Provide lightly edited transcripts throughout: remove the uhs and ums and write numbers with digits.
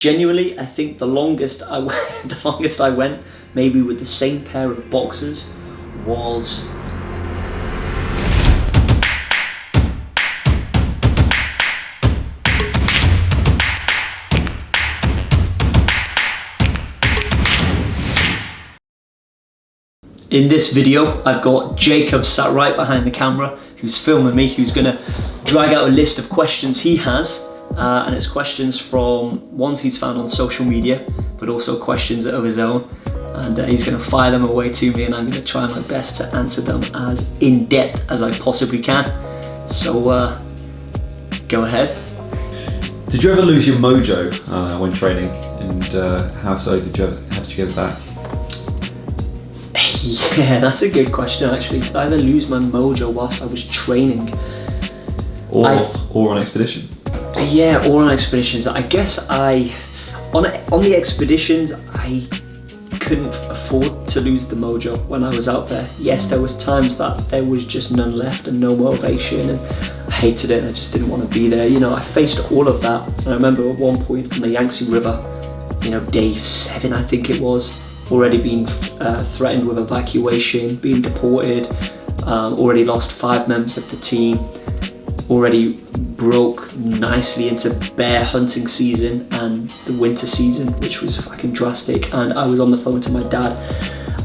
Genuinely, I think the longest I went, maybe with the same pair of boxers, was in this video. I've got Jacob sat right behind the camera, who's filming me, who's gonna drag out a list of questions he has. And it's questions from ones he's found on social media, but also questions of his own. And he's going to fire them away to me, and I'm going to try my best to answer them as in depth as I possibly can. So, go ahead. Did you ever lose your mojo when training? And how did you get it back? Yeah, that's a good question actually. Did I ever lose my mojo whilst I was training? Or on expedition? Yeah, or on expeditions. I guess on the expeditions, I couldn't afford to lose the mojo when I was out there. Yes, there was times that there was just none left and no motivation, and I hated it and I just didn't want to be there. You know, I faced all of that. And I remember at one point on the Yangtze River, you know, day 7, I think it was, already being threatened with evacuation, being deported, already lost 5 members of the team, already broke nicely into bear hunting season and the winter season, which was fucking drastic. And I was on the phone to my dad,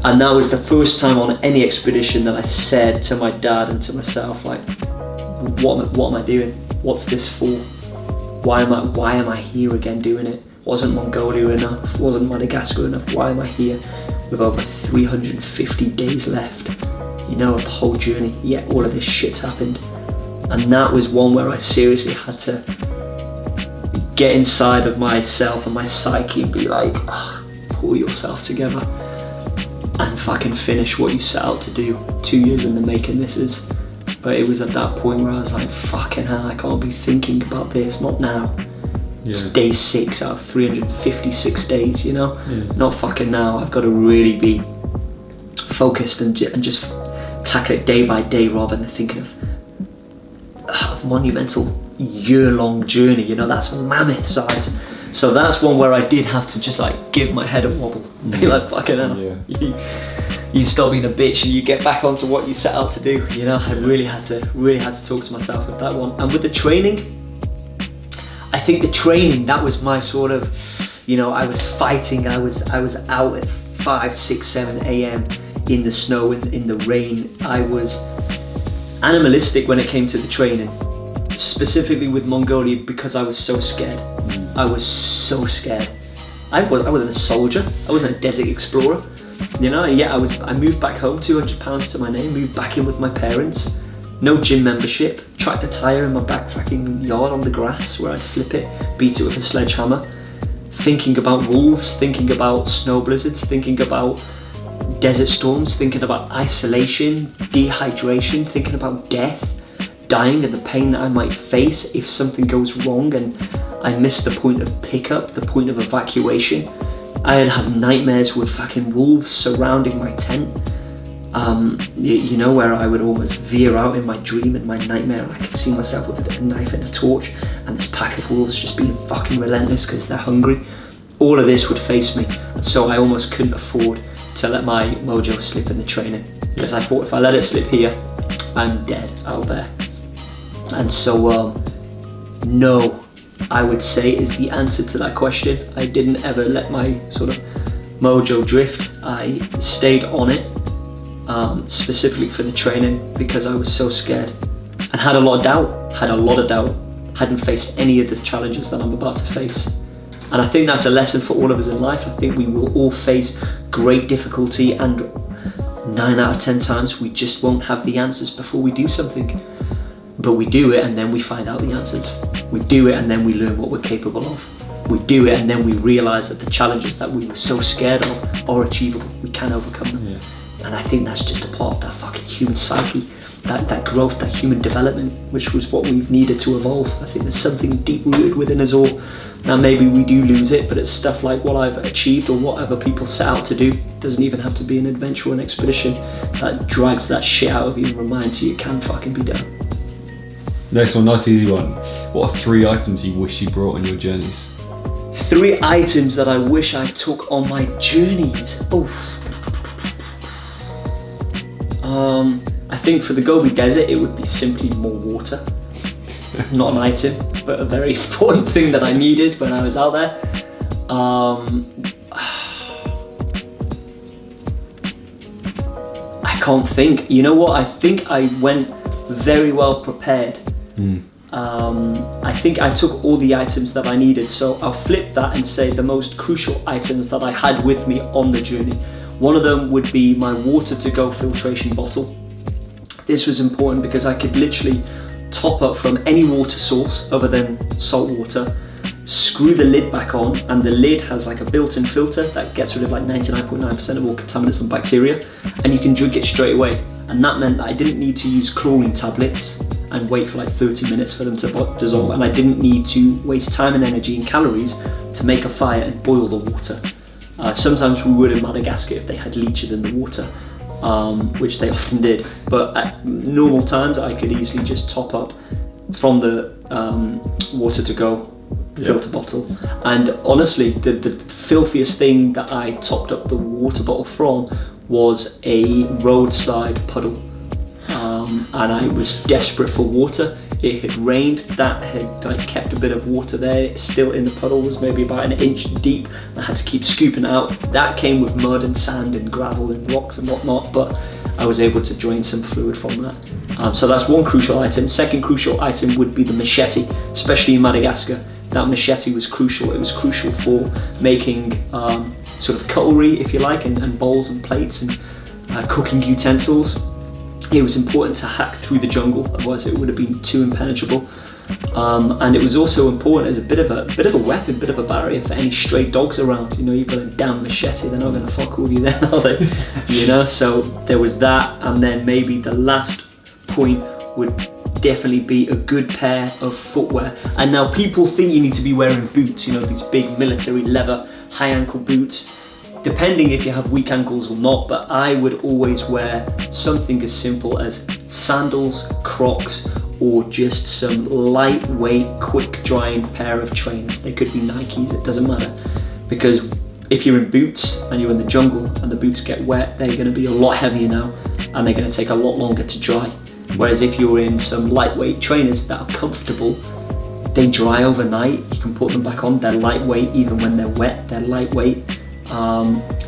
and that was the first time on any expedition that I said to my dad and to myself, like, what am I doing? What's this for? Why am I here again doing it? Wasn't Mongolia enough? Wasn't Madagascar enough? Why am I here with over 350 days left, you know, of the whole journey? Yet all of this shit's happened. And that was one where I seriously had to get inside of myself and my psyche and be like, pull yourself together and fucking finish what you set out to do. 2 years in the making this is. But it was at that point where I was like, fucking hell, I can't be thinking about this, not now. Yeah. It's day 6 out of 356 days, you know? Yeah. Not fucking now. I've got to really be focused and just tackle it day by day rather than thinking of monumental year-long journey, you know, that's mammoth size. So that's one where I did have to just like give my head a wobble, be like, fucking hell, you stop being a bitch and you get back onto what you set out to do, you know. I really had to talk to myself with that one. And with the training, I think the training, that was my sort of, you know, I was fighting, I was out at 5, 6, 7 a.m. in the snow, in the rain. I was animalistic when it came to the training, specifically with Mongolia, because I was so scared. I was so scared. I wasn't a soldier, I wasn't a desert explorer, you know. And yet I moved back home, £200 to my name, moved back in with my parents, no gym membership, tractor tire in my back fucking yard on the grass where I'd flip it, beat it with a sledgehammer, thinking about wolves, thinking about snow blizzards, thinking about desert storms, thinking about isolation, dehydration, thinking about death, dying, and the pain that I might face if something goes wrong and I miss the point of pickup, the point of evacuation. I had nightmares with fucking wolves surrounding my tent, you know, where I would almost veer out in my dream, in my nightmare, and I could see myself with a knife and a torch and this pack of wolves just being fucking relentless because they're hungry. All of this would face me, and so I almost couldn't afford to let my mojo slip in the training, because I thought if I let it slip here, I'm dead out there. And so no, I would say, is the answer to that question. I didn't ever let my sort of mojo drift. I stayed on it, specifically for the training, because I was so scared and had a lot of doubt, hadn't faced any of the challenges that I'm about to face. And I think that's a lesson for all of us in life. I think we will all face great difficulty, and 9 out of 10 times we just won't have the answers before we do something. But we do it and then we find out the answers. We do it and then we learn what we're capable of. We do it and then we realise that the challenges that we were so scared of are achievable. We can overcome them. Yeah. And I think that's just a part of that fucking human psyche, that growth, that human development, which was what we've needed to evolve. I think there's something deep-rooted within us all. Now maybe we do lose it, but it's stuff like what I've achieved or what other people set out to do. It doesn't even have to be an adventure or an expedition that drags that shit out of you and reminds you it can fucking be done. Next one, nice easy one. What are 3 items you wish you brought on your journeys? 3 items that I wish I took on my journeys. I think for the Gobi Desert, it would be simply more water. Not an item, but a very important thing that I needed when I was out there. I can't think. You know what? I think I went very well prepared. I think I took all the items that I needed. So I'll flip that and say the most crucial items that I had with me on the journey. One of them would be my water to go filtration bottle. This was important because I could literally top up from any water source other than salt water, screw the lid back on, and the lid has like a built-in filter that gets rid of like 99.9% of all contaminants and bacteria, and you can drink it straight away. And that meant that I didn't need to use chlorine tablets and wait for like 30 minutes for them to dissolve, and I didn't need to waste time and energy and calories to make a fire and boil the water. Sometimes we would in Madagascar if they had leeches in the water, which they often did, but at normal times I could easily just top up from the water to go filter bottle. And honestly, the filthiest thing that I topped up the water bottle from was a roadside puddle, and I was desperate for water. It had rained, that had like kept a bit of water there, still in the puddle, was maybe about an inch deep. I had to keep scooping it out. That came with mud and sand and gravel and rocks and whatnot, but I was able to drain some fluid from that. So that's one crucial item. Second crucial item would be the machete, especially in Madagascar. That machete was crucial. It was crucial for making sort of cutlery, if you like, and bowls and plates and cooking utensils. It was important to hack through the jungle, otherwise it would have been too impenetrable. And it was also important as a bit of a weapon, bit of a barrier for any stray dogs around. You know, you've got a damn machete, they're not going to fuck with you then, are they? You know, so there was that, and then maybe the last point would definitely be a good pair of footwear. And now people think you need to be wearing boots, you know, these big military leather high ankle boots, depending if you have weak ankles or not, but I would always wear something as simple as sandals, Crocs, or just some lightweight, quick drying pair of trainers. They could be Nikes, it doesn't matter. Because if you're in boots and you're in the jungle and the boots get wet, they're gonna be a lot heavier now and they're gonna take a lot longer to dry. Whereas if you're in some lightweight trainers that are comfortable, they dry overnight, you can put them back on, they're lightweight even when they're wet, they're lightweight.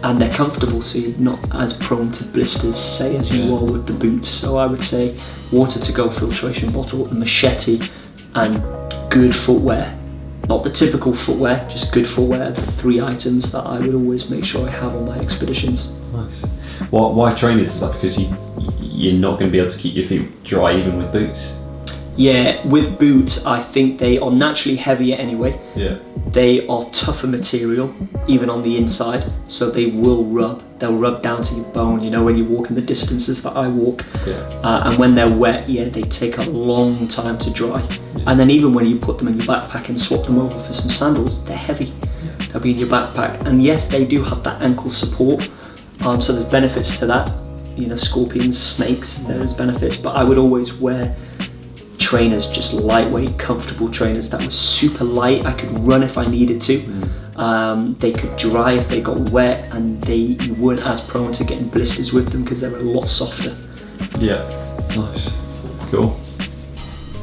And they're comfortable, so you're not as prone to blisters, say, as you are with the boots. So I would say water to go filtration bottle, a machete, and good footwear. Not the typical footwear, just good footwear. The 3 items that I would always make sure I have on my expeditions. Nice. Why trainers? Is that because you're not going to be able to keep your feet dry even with boots? Yeah, with boots, I think they are naturally heavier anyway. Yeah. They are tougher material, even on the inside, so they will rub. They'll rub down to your bone, you know, when you walk in the distances that I walk. Yeah. And when they're wet, they take a long time to dry. Yeah. And then even when you put them in your backpack and swap them over for some sandals, they're heavy. Yeah. They'll be in your backpack. And yes, they do have that ankle support, so there's benefits to that. You know, scorpions, snakes, there's benefits, but I would always wear trainers, just lightweight, comfortable trainers that were super light. I could run if I needed to. They could dry if they got wet, and you weren't as prone to getting blisters with them because they were a lot softer. Yeah, nice, cool. I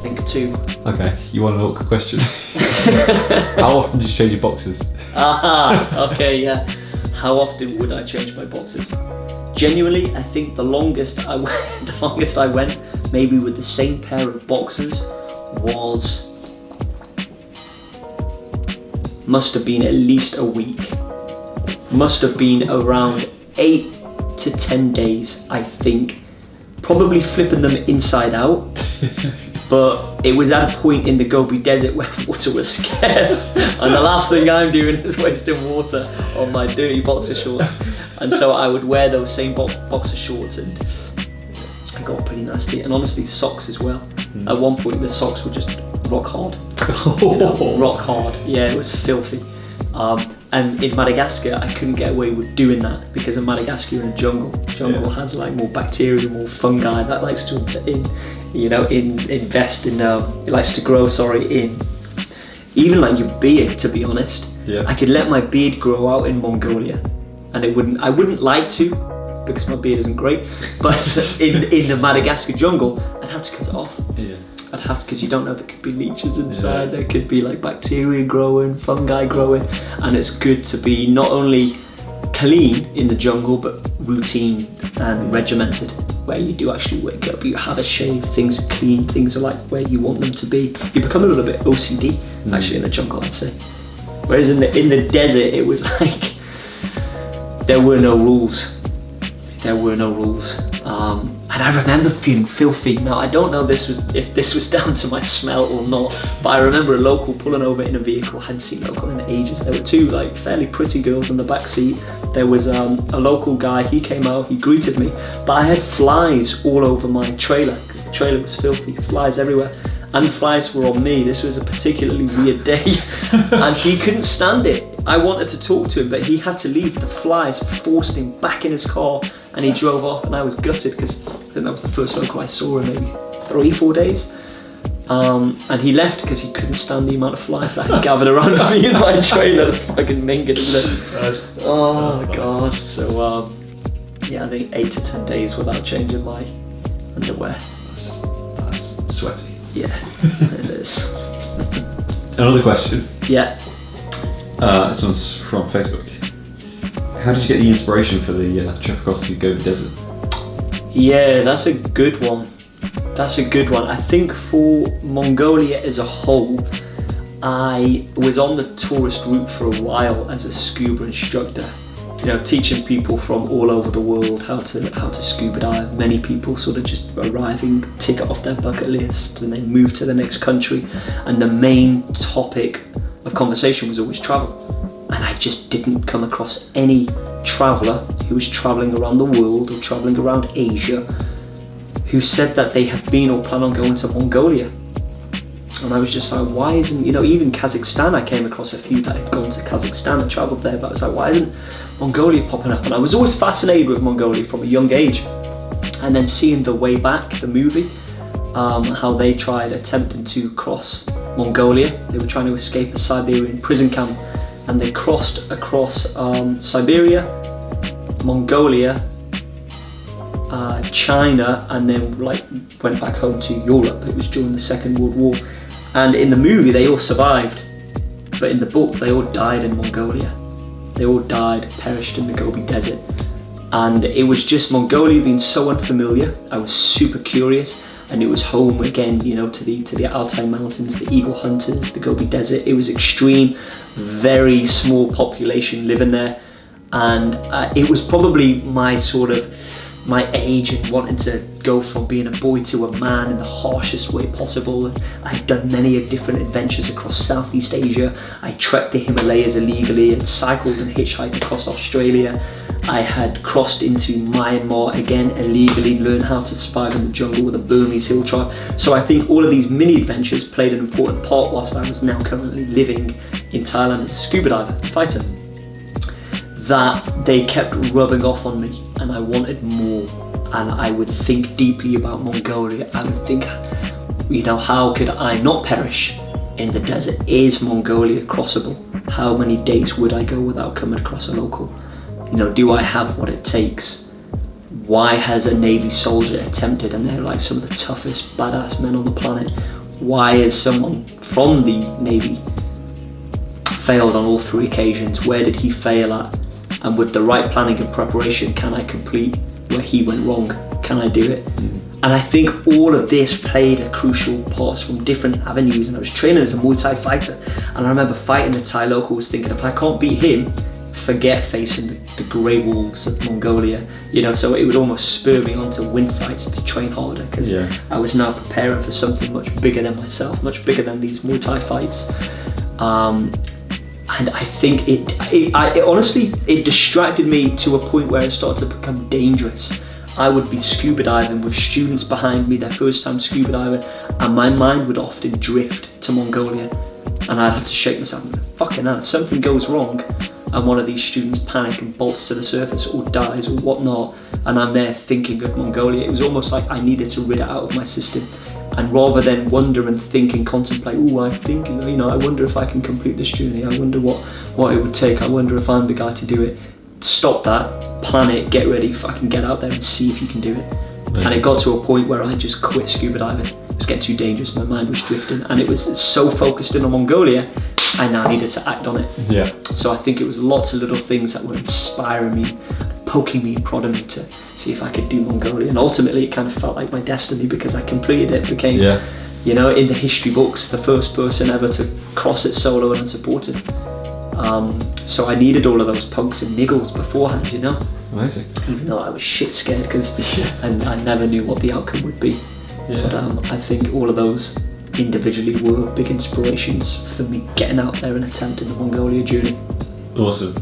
think 2. Okay, you want an awkward question? How often did you change your boxes? Okay, yeah. How often would I change my boxes? Genuinely, I think the longest I went, maybe with the same pair of boxers, must have been at least a week. Must have been around 8 to 10 days, I think. Probably flipping them inside out. But it was at a point in the Gobi Desert where water was scarce, and the last thing I'm doing is wasting water on my dirty boxer shorts. And so I would wear those same boxer shorts, and I got pretty nasty. And honestly, socks as well. At one point, the socks were just rock hard. You know, rock hard. Yeah, it was filthy. And in Madagascar, I couldn't get away with doing that because in Madagascar, you're in a jungle. Jungle has like more bacteria, more fungi that likes to invest in. It likes to grow. In even like your beard, to be honest. Yeah. I could let my beard grow out in Mongolia, and I wouldn't like to, because my beard isn't great, but in the Madagascar jungle, I'd have to cut it off. Yeah. I'd have to, because you don't know, there could be leeches inside, there could be like bacteria growing, fungi growing, and it's good to be not only clean in the jungle, but routine and regimented, where you do actually wake up, you have a shave, things are clean, things are like where you want them to be. You become a little bit OCD actually in the jungle, I'd say. Whereas in the desert, it was like, there were no rules. And I remember feeling filthy. Now, I don't know if this was down to my smell or not, but I remember a local pulling over in a vehicle. I hadn't seen a local in ages. There were two like fairly pretty girls in the back seat. There was a local guy, he came out, he greeted me, but I had flies all over my trailer, because the trailer was filthy, flies everywhere. And flies were on me. This was a particularly weird day, and he couldn't stand it. I wanted to talk to him, but he had to leave. The flies forced him back in his car, and he drove off, and I was gutted, because I think that was the first local I saw in maybe 3-4 days. And he left because he couldn't stand the amount of flies that had gathered around me in my trailer. It's fucking minging, isn't it? Oh god. So yeah, I think 8 to 10 days without changing my underwear. That's sweaty. Yeah, it is. Another question. Yeah. This one's from Facebook. How did you get the inspiration for the trip across the Gobi Desert? Yeah, that's a good one. I think for Mongolia as a whole, I was on the tourist route for a while as a scuba instructor. You know, teaching people from all over the world how to scuba dive. Many people sort of just arriving, tick it off their bucket list, and then move to the next country. And the main topic of conversation was always travel. And I just didn't come across any traveller who was travelling around the world or travelling around Asia who said that they have been or plan on going to Mongolia. And I was just like, why isn't, you know, even Kazakhstan, I came across a few that had gone to Kazakhstan and travelled there, but I was like, why isn't Mongolia popping up? And I was always fascinated with Mongolia from a young age. And then seeing The Way Back, the movie, how they tried attempting to cross Mongolia. They were trying to escape a Siberian prison camp, and they crossed across Siberia, Mongolia, China, and then like went back home to Europe. It was during the Second World War. And in the movie they all survived, but in the book they all died in Mongolia. They all died, perished in the Gobi Desert. And it was just Mongolia being so unfamiliar. I was super curious, and it was home again, you know, to the Altai Mountains, the eagle hunters, the Gobi Desert. It was extreme, very small population living there, and it was probably my age and wanting to go from being a boy to a man in the harshest way possible. I had done many different adventures across Southeast Asia. I trekked the Himalayas illegally and cycled and hitchhiked across Australia. I had crossed into Myanmar again illegally, learned how to survive in the jungle with a Burmese hill tribe. So I think all of these mini adventures played an important part whilst I was now currently living in Thailand as a scuba diver, fighter. That they kept rubbing off on me, and I wanted more, and I would think deeply about Mongolia. I would think, you know, how could I not perish in the desert? Is Mongolia crossable? How many days would I go without coming across a local? You know, do I have what it takes? Why has a Navy soldier attempted, and they're like some of the toughest badass men on the planet? Why is someone from the Navy failed on all 3 occasions? Where did he fail at? And with the right planning and preparation, can I complete where he went wrong? Can I do it? And I think all of this played a crucial part from different avenues. And I was training as a Muay Thai fighter, and I remember fighting the Thai locals, thinking if I can't beat him, forget facing the grey wolves of Mongolia. You know, so it would almost spur me on to win fights, to train harder, because I was now preparing for something much bigger than myself, much bigger than these Muay Thai fights. And I think it honestly, it distracted me to a point where it started to become dangerous. I would be scuba diving with students behind me, their first time scuba diving, and my mind would often drift to Mongolia, and I'd have to shake myself and go, fucking hell, if something goes wrong and one of these students panic and bolts to the surface or dies or whatnot, and I'm there thinking of Mongolia, it was almost like I needed to rid it out of my system. And rather than wonder and think and contemplate, oh, I think, you know, I wonder if I can complete this journey, I wonder what it would take, I wonder if I'm the guy to do it. Stop that, plan it, get ready, fucking get out there and see if you can do it. And it got to a point where I just quit scuba diving. It was getting too dangerous, my mind was drifting, and it was so focused in on Mongolia, I now needed to act on it. Yeah. So I think it was lots of little things that were inspiring me, poking me and prodding me to see if I could do Mongolia. And ultimately it kind of felt like my destiny, because I completed it, became, you know, in the history books, the first person ever to cross it solo and unsupported. So I needed all of those pokes and niggles beforehand, you know. Amazing. Even though I was shit scared, because I never knew what the outcome would be. But I think all of those individually were big inspirations for me getting out there and attempting the Mongolia journey. Awesome.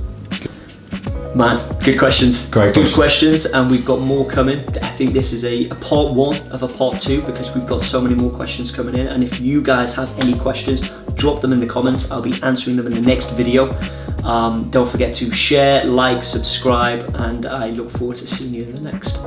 Man, good questions. Great Good questions, and we've got more coming. I think this is a part 1 of a part 2, because we've got so many more questions coming in. And if you guys have any questions, drop them in the comments. I'll be answering them in the next video. Don't forget to share, like, subscribe, and I look forward to seeing you in the next.